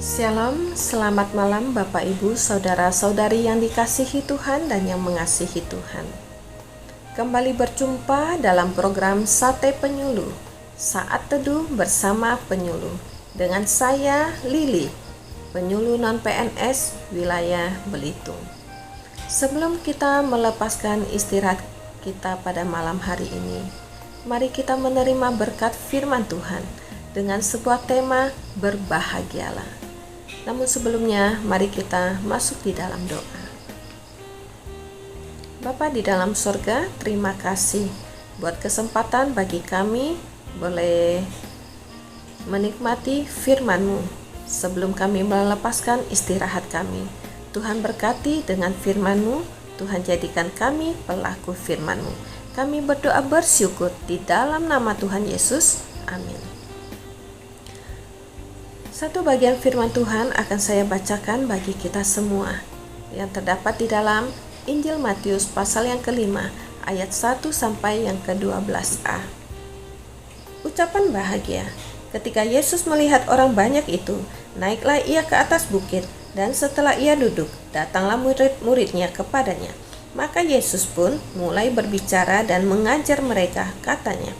Shalom, selamat malam Bapak Ibu, Saudara-saudari yang dikasihi Tuhan dan yang mengasihi Tuhan. Kembali berjumpa dalam program Sate Penyuluh, Saat Teduh bersama Penyuluh. Dengan saya, Lili, penyuluh non-PNS wilayah Belitung. Sebelum kita melepaskan istirahat kita pada malam hari ini, mari kita menerima berkat firman Tuhan dengan sebuah tema berbahagialah. Namun sebelumnya, mari kita masuk di dalam doa. Bapa di dalam surga, terima kasih buat kesempatan bagi kami boleh menikmati firman-Mu. Sebelum kami melepaskan istirahat kami, Tuhan berkati dengan firman-Mu, Tuhan jadikan kami pelaku firman-Mu. Kami berdoa bersyukur di dalam nama Tuhan Yesus. Amin. Satu bagian firman Tuhan akan saya bacakan bagi kita semua yang terdapat di dalam Injil Matius pasal yang kelima ayat 1 sampai yang ke-12a. Ucapan bahagia. Ketika Yesus melihat orang banyak itu, naiklah ia ke atas bukit, dan setelah ia duduk, datanglah murid-muridnya kepadanya. Maka Yesus pun mulai berbicara dan mengajar mereka, katanya,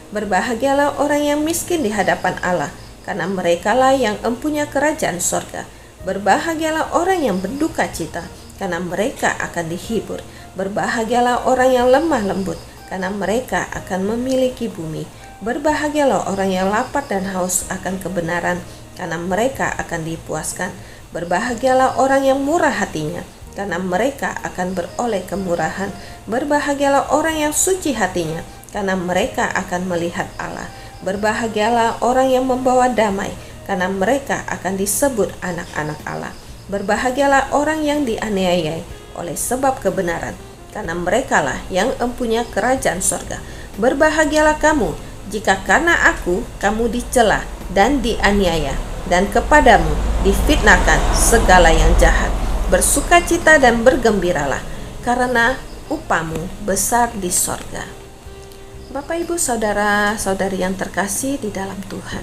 "Berbahagialah orang yang miskin di hadapan Allah, karena merekalah yang empunya kerajaan sorga. Berbahagialah orang yang berduka cita, karena mereka akan dihibur. Berbahagialah orang yang lemah lembut, karena mereka akan memiliki bumi. Berbahagialah orang yang lapar dan haus akan kebenaran, karena mereka akan dipuaskan. Berbahagialah orang yang murah hatinya, karena mereka akan beroleh kemurahan. Berbahagialah orang yang suci hatinya, karena mereka akan melihat Allah. Berbahagialah orang yang membawa damai, karena mereka akan disebut anak-anak Allah. Berbahagialah orang yang dianiaya oleh sebab kebenaran, karena merekalah yang empunya kerajaan sorga. Berbahagialah kamu, jika karena aku kamu dicela dan dianiaya, dan kepadamu difitnahkan segala yang jahat. Bersukacita dan bergembiralah, karena upahmu besar di sorga." Bapak, Ibu, Saudara-saudari yang terkasih di dalam Tuhan,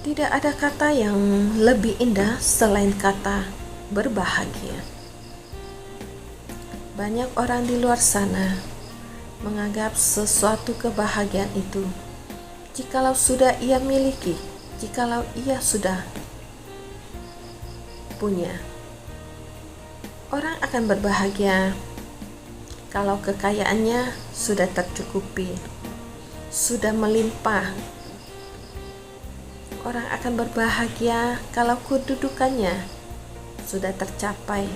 tidak ada kata yang lebih indah selain kata berbahagia. Banyak orang di luar sana menganggap sesuatu kebahagiaan itu jikalau sudah ia miliki, jikalau ia sudah punya. Orang akan berbahagia kalau kekayaannya sudah tercukupi, sudah melimpah. Orang akan berbahagia kalau kedudukannya sudah tercapai,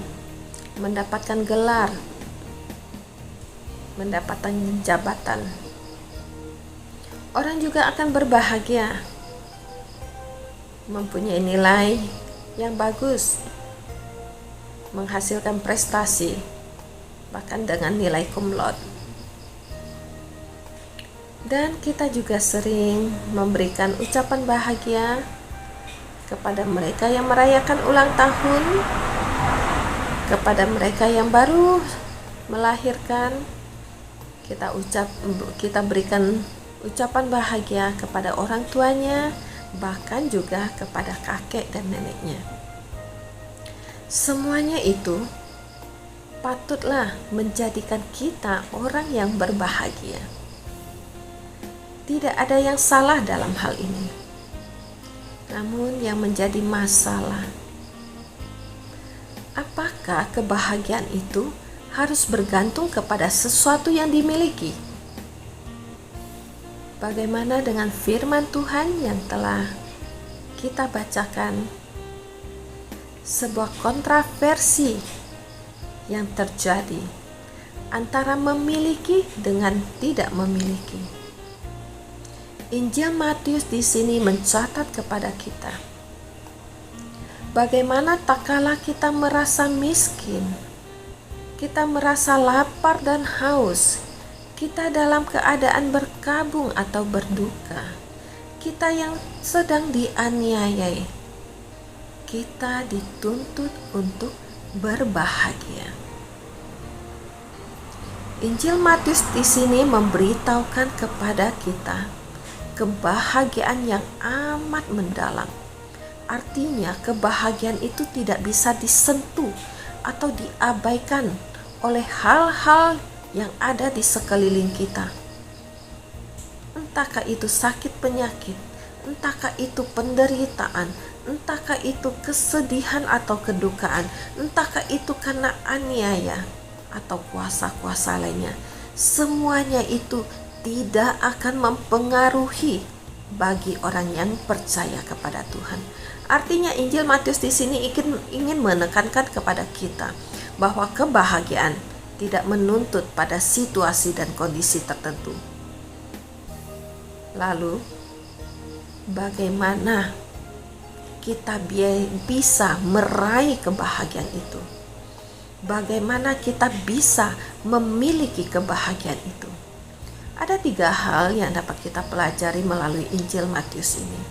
mendapatkan gelar, mendapatkan jabatan. Orang juga akan berbahagia mempunyai nilai yang bagus, menghasilkan prestasi, bahkan dengan nilai cum laude. Dan kita juga sering memberikan ucapan bahagia kepada mereka yang merayakan ulang tahun, kepada mereka yang baru melahirkan. Kita berikan ucapan bahagia kepada orang tuanya, bahkan juga kepada kakek dan neneknya. Semuanya itu patutlah menjadikan kita orang yang berbahagia. Tidak ada yang salah dalam hal ini. Namun yang menjadi masalah, apakah kebahagiaan itu harus bergantung kepada sesuatu yang dimiliki? Bagaimana dengan firman Tuhan yang telah kita bacakan? Sebuah kontroversi yang terjadi antara memiliki dengan tidak memiliki. Injil Matius di sini mencatat kepada kita, bagaimana tak kala kita merasa miskin, kita merasa lapar dan haus, kita dalam keadaan berkabung atau berduka, kita yang sedang dianiayai, kita dituntut untuk berbahagia. Injil Matius di sini memberitahukan kepada kita kebahagiaan yang amat mendalam, Artinya kebahagiaan itu tidak bisa disentuh atau diabaikan oleh hal-hal yang ada di sekeliling kita. Entahkah itu sakit penyakit, entahkah itu penderitaan, entahkah itu kesedihan atau kedukaan, entahkah itu karena aniaya atau kuasa-kuasa lainnya. Semuanya itu tidak akan mempengaruhi bagi orang yang percaya kepada Tuhan. Artinya Injil Matius di sini ingin menekankan kepada kita bahwa kebahagiaan tidak menuntut pada situasi dan kondisi tertentu. Lalu, bagaimana kita bisa meraih kebahagiaan itu? Bagaimana kita bisa memiliki kebahagiaan itu? Ada 3 hal yang dapat kita pelajari melalui Injil Matius ini.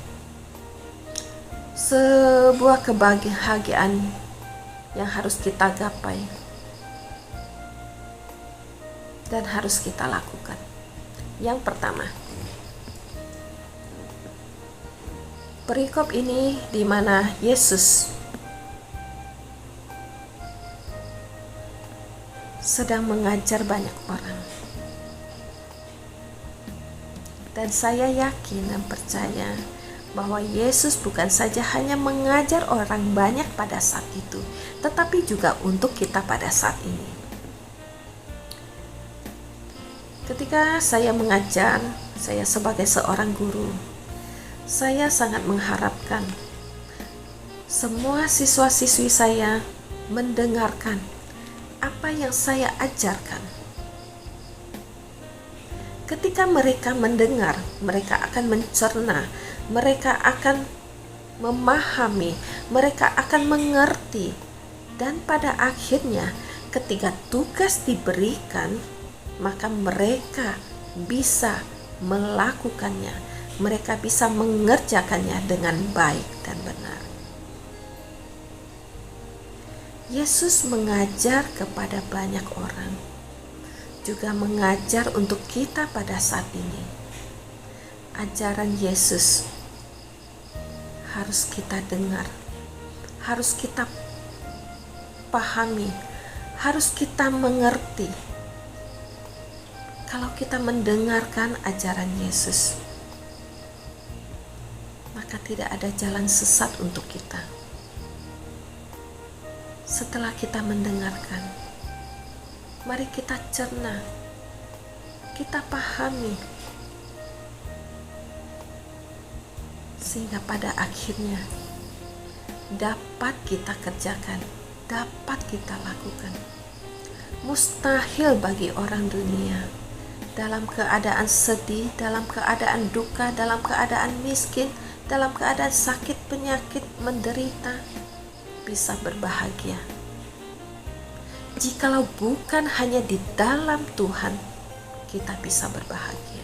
Sebuah kebahagiaan yang harus kita gapai dan harus kita lakukan. Yang pertama, perikop ini di mana Yesus sedang mengajar banyak orang. Dan saya yakin dan percaya bahwa Yesus bukan saja hanya mengajar orang banyak pada saat itu, tetapi juga untuk kita pada saat ini. Ketika saya mengajar, saya sebagai seorang guru, saya sangat mengharapkan semua siswa-siswi saya mendengarkan apa yang saya ajarkan. Ketika mereka mendengar, mereka akan mencerna, mereka akan memahami, mereka akan mengerti, dan pada akhirnya ketika tugas diberikan, maka mereka bisa melakukannya, mereka bisa mengerjakannya dengan baik dan benar. Yesus mengajar kepada banyak orang, juga mengajar untuk kita pada saat ini. Ajaran Yesus harus kita dengar, harus kita pahami, harus kita mengerti. Kalau kita mendengarkan ajaran Yesus, maka tidak ada jalan sesat untuk kita. Setelah kita mendengarkan, mari kita cerna, kita pahami, sehingga pada akhirnya dapat kita kerjakan, dapat kita lakukan. Mustahil bagi orang dunia dalam keadaan sedih, dalam keadaan duka, dalam keadaan miskin, dalam keadaan sakit, penyakit, menderita, bisa berbahagia. Jikalau bukan hanya di dalam Tuhan, kita bisa berbahagia.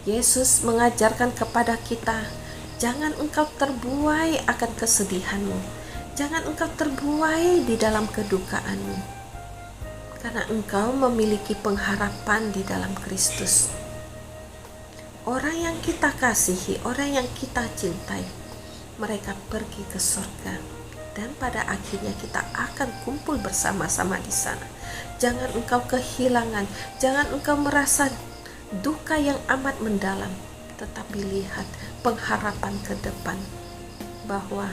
Yesus mengajarkan kepada kita, jangan engkau terbuai akan kesedihanmu, jangan engkau terbuai di dalam kedukaanmu, karena engkau memiliki pengharapan di dalam Kristus. Orang yang kita kasihi, orang yang kita cintai, mereka pergi ke surga, dan pada akhirnya kita akan kumpul bersama-sama di sana. Jangan engkau kehilangan, jangan engkau merasa duka yang amat mendalam, tetapi lihat pengharapan ke depan bahwa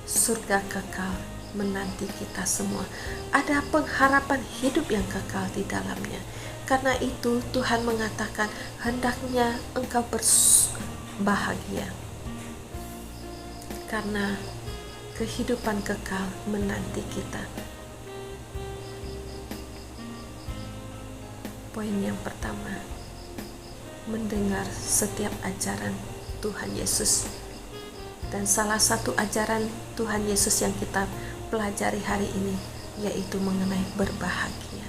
surga kekal menanti kita semua. Ada pengharapan hidup yang kekal di dalamnya. Karena itu Tuhan mengatakan, hendaknya engkau berbahagia, karena kehidupan kekal menanti kita. Poin yang pertama, mendengar setiap ajaran Tuhan Yesus. Dan salah satu ajaran Tuhan Yesus yang kita pelajari hari ini, yaitu mengenai berbahagia.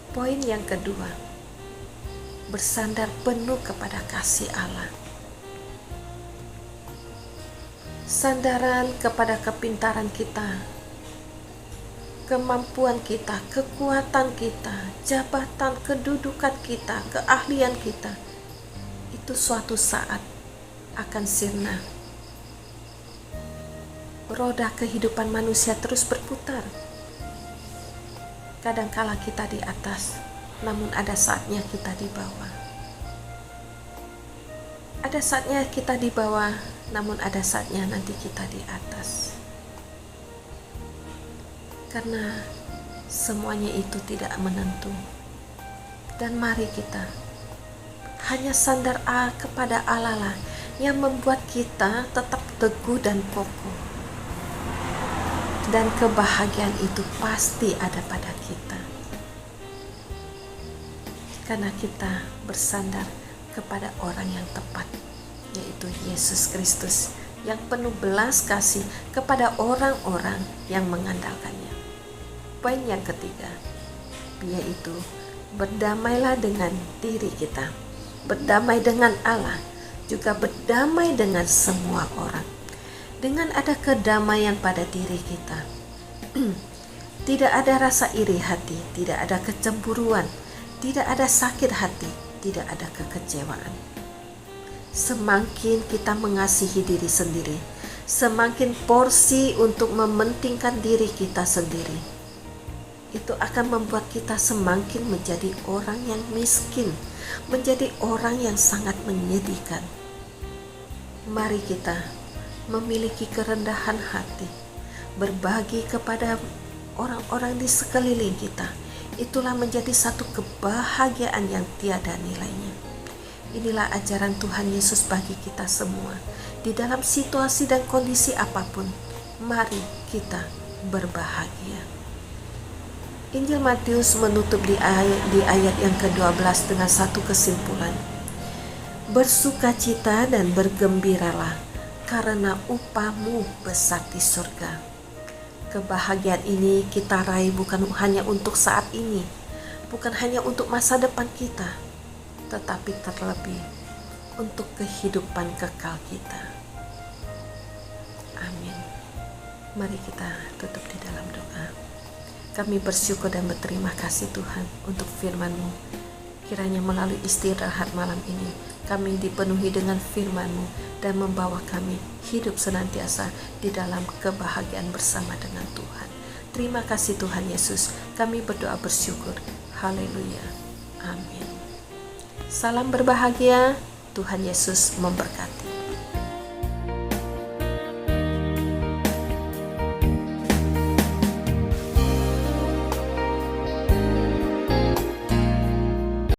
Poin yang kedua, bersandar penuh kepada kasih Allah. Sandaran kepada kepintaran kita, kemampuan kita, kekuatan kita, jabatan, kedudukan kita, keahlian kita, itu suatu saat akan sirna. Roda kehidupan manusia terus berputar. Kadangkala kita di atas, namun ada saatnya kita di bawah. Ada saatnya kita di bawah, namun ada saatnya nanti kita di atas. Karena semuanya itu tidak menentu. Dan mari kita hanya sandar kepada Allah lah yang membuat kita tetap teguh dan kokoh. Dan kebahagiaan itu pasti ada pada kita. Karena kita bersandar kepada orang yang tepat, yaitu Yesus Kristus yang penuh belas kasih kepada orang-orang yang mengandalkannya. Poin yang ketiga, yaitu berdamailah dengan diri kita, berdamai dengan Allah, juga berdamai dengan semua orang. Dengan ada kedamaian pada diri kita, tidak ada rasa iri hati, tidak ada kecemburuan, tidak ada sakit hati, tidak ada kekecewaan. Semakin kita mengasihi diri sendiri, semakin porsi untuk mementingkan diri kita sendiri, itu akan membuat kita semakin menjadi orang yang miskin, menjadi orang yang sangat menyedihkan. Mari kita memiliki kerendahan hati, berbagi kepada orang-orang di sekeliling kita. Itulah menjadi satu kebahagiaan yang tiada nilainya. Inilah ajaran Tuhan Yesus bagi kita semua. Di dalam situasi dan kondisi apapun, mari kita berbahagia. Injil Matius menutup di ayat yang ke-12 dengan satu kesimpulan. Bersukacita dan bergembiralah, karena upahmu besar di surga. Kebahagiaan ini kita raih bukan hanya untuk saat ini, bukan hanya untuk masa depan kita, tetapi terlebih untuk kehidupan kekal kita. Amin. Mari kita tutup di dalam doa. Kami bersyukur dan berterima kasih Tuhan untuk firman-Mu. Kiranya melalui istirahat malam ini, kami dipenuhi dengan firman-Mu dan membawa kami hidup senantiasa di dalam kebahagiaan bersama dengan Tuhan. Terima kasih Tuhan Yesus, kami berdoa bersyukur. Haleluya. Amin. Salam berbahagia, Tuhan Yesus memberkati.